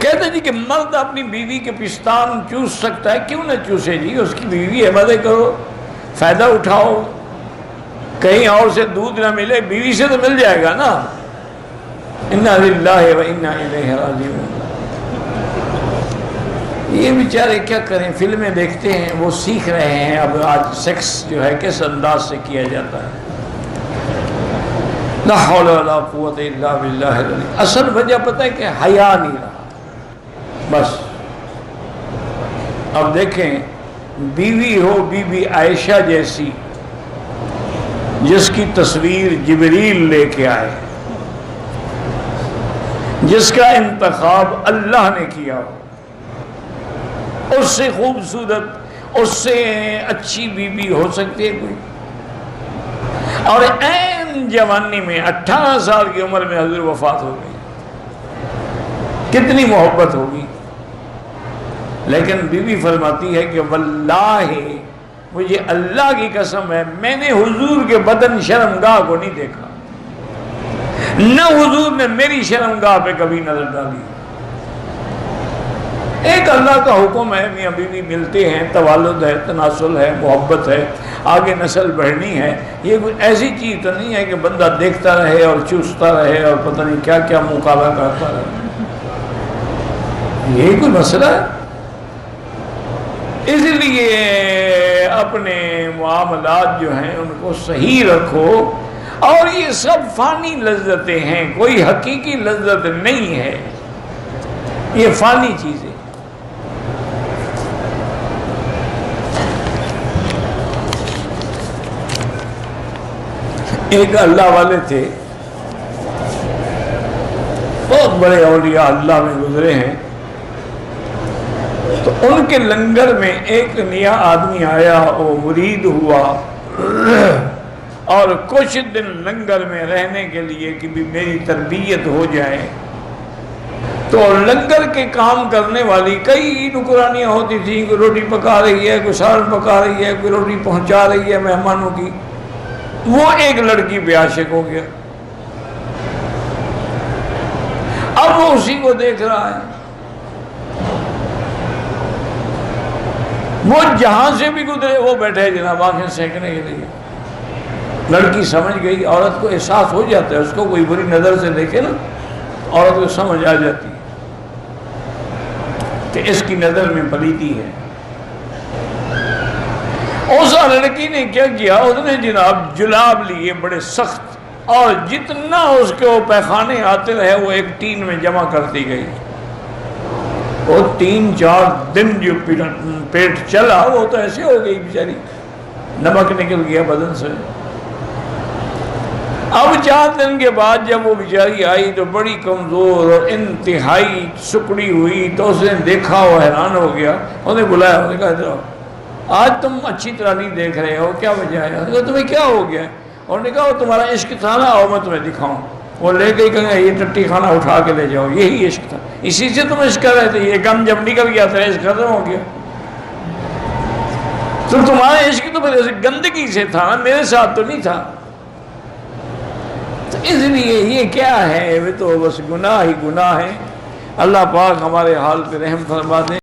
کہتے جی کہ مرد اپنی بیوی کے پستان چوس سکتا ہے، کیوں نہ چوسے جی، اس کی بیوی ہے، مزے کرو، فائدہ اٹھاؤ، کہیں اور سے دودھ نہ ملے بیوی سے تو مل جائے گا نا۔ انا للہ و انا الیہ راجعون۔ یہ بیچارے کیا کریں، فلمیں دیکھتے ہیں، وہ سیکھ رہے ہیں اب آج سیکس جو ہے کس انداز سے کیا جاتا ہے۔ لا حول ولا قوت الا باللہ العلی۔ اصل وجہ پتہ ہے کہ حیا نہیں رہا بس۔ اب دیکھیں، بیوی ہو بی بی عائشہ جیسی، جس کی تصویر جبریل لے کے آئے، جس کا انتخاب اللہ نے کیا ہو، اس سے خوبصورت، اس سے اچھی بیوی ہو سکتی ہے کوئی؟ اور عین جوانی میں 18 سال کی عمر میں حضور وفات ہو گئی، کتنی محبت ہوگی۔ لیکن بیوی فرماتی ہے کہ واللہ مجھے اللہ کی قسم ہے، میں نے حضور کے بدن شرمگاہ کو نہیں دیکھا، نہ حضور نے میری شرمگاہ پہ کبھی نظر ڈالی۔ ایک اللہ کا حکم ہے، میاں بیوی ملتے ہیں، توالد ہے، تناسل ہے، محبت ہے، آگے نسل بڑھنی ہے، یہ کوئی ایسی چیز تو نہیں ہے کہ بندہ دیکھتا رہے اور چوستا رہے اور پتہ نہیں کیا کیا مقابلہ کرتا رہے، یہ کوئی مسئلہ ہے؟ اس لیے اپنے معاملات جو ہیں ان کو صحیح رکھو، اور یہ سب فانی لذتیں ہیں، کوئی حقیقی لذت نہیں ہے، یہ فانی چیزیں۔ ایک اللہ والے تھے، بہت بڑے اولیاء اللہ میں گزرے ہیں، تو ان کے لنگر میں ایک نیا آدمی آیا، وہ مرید ہوا، اور کچھ دن لنگر میں رہنے کے لیے کہ بھی میری تربیت ہو جائے، تو لنگر کے کام کرنے والی کئی نکرانیاں ہوتی تھیں، کوئی روٹی پکا رہی ہے، کوئی سالن پکا رہی ہے، کوئی روٹی پہنچا رہی ہے مہمانوں کی۔ وہ ایک لڑکی پہ عاشق ہو گیا، اب وہ اسی کو دیکھ رہا ہے، وہ جہاں سے بھی گزرے وہ بیٹھے جناب آنکھیں سینکنے کے لیے۔ لڑکی سمجھ گئی، عورت کو احساس ہو جاتا ہے، اس کو کوئی بری نظر سے دیکھے نا، عورت کو سمجھ آ جاتی ہے کہ اس کی نظر میں پلیتی ہے۔ اس لڑکی نے کیا کیا، اس نے جناب جلاب لیے بڑے سخت، اور جتنا اس کے وہ پیخانے آتے رہے وہ ایک ٹین میں جمع کرتی گئی۔ وہ 3-4 دن جو پیٹ چلا وہ تو ایسے ہو گئی بیچاری، نمک نکل گیا بدن سے۔ اب 4 دن کے بعد جب وہ بیچاری آئی تو بڑی کمزور اور انتہائی سکڑی ہوئی، تو اس نے دیکھا، وہ حیران ہو گیا، اس نے بلایا، اس نے کہا آج تم اچھی طرح نہیں دیکھ رہے ہو، کیا وجہ ہے؟ اس نے کہا تمہیں کیا ہو گیا؟ اور نے کہا وہ تمہارا عشق تھا نا، اور میں تمہیں دکھاؤں۔ وہ لے گئی، کہا یہ ٹٹی خانہ اٹھا کے لے جاؤ، یہی عشق تھا، اسی سے تم عشق کر رہے تھے، یہ غم جب نکل گیا تھا عشق ختم ہو گیا۔ تو تمہارا عشق تو گندگی سے تھا نا، میرے ساتھ تو نہیں تھا۔ تو اس لیے یہ کیا ہے، وہ تو بس گناہ ہی گناہ ہے۔ اللہ پاک ہمارے حال پہ رحم فرما دیں۔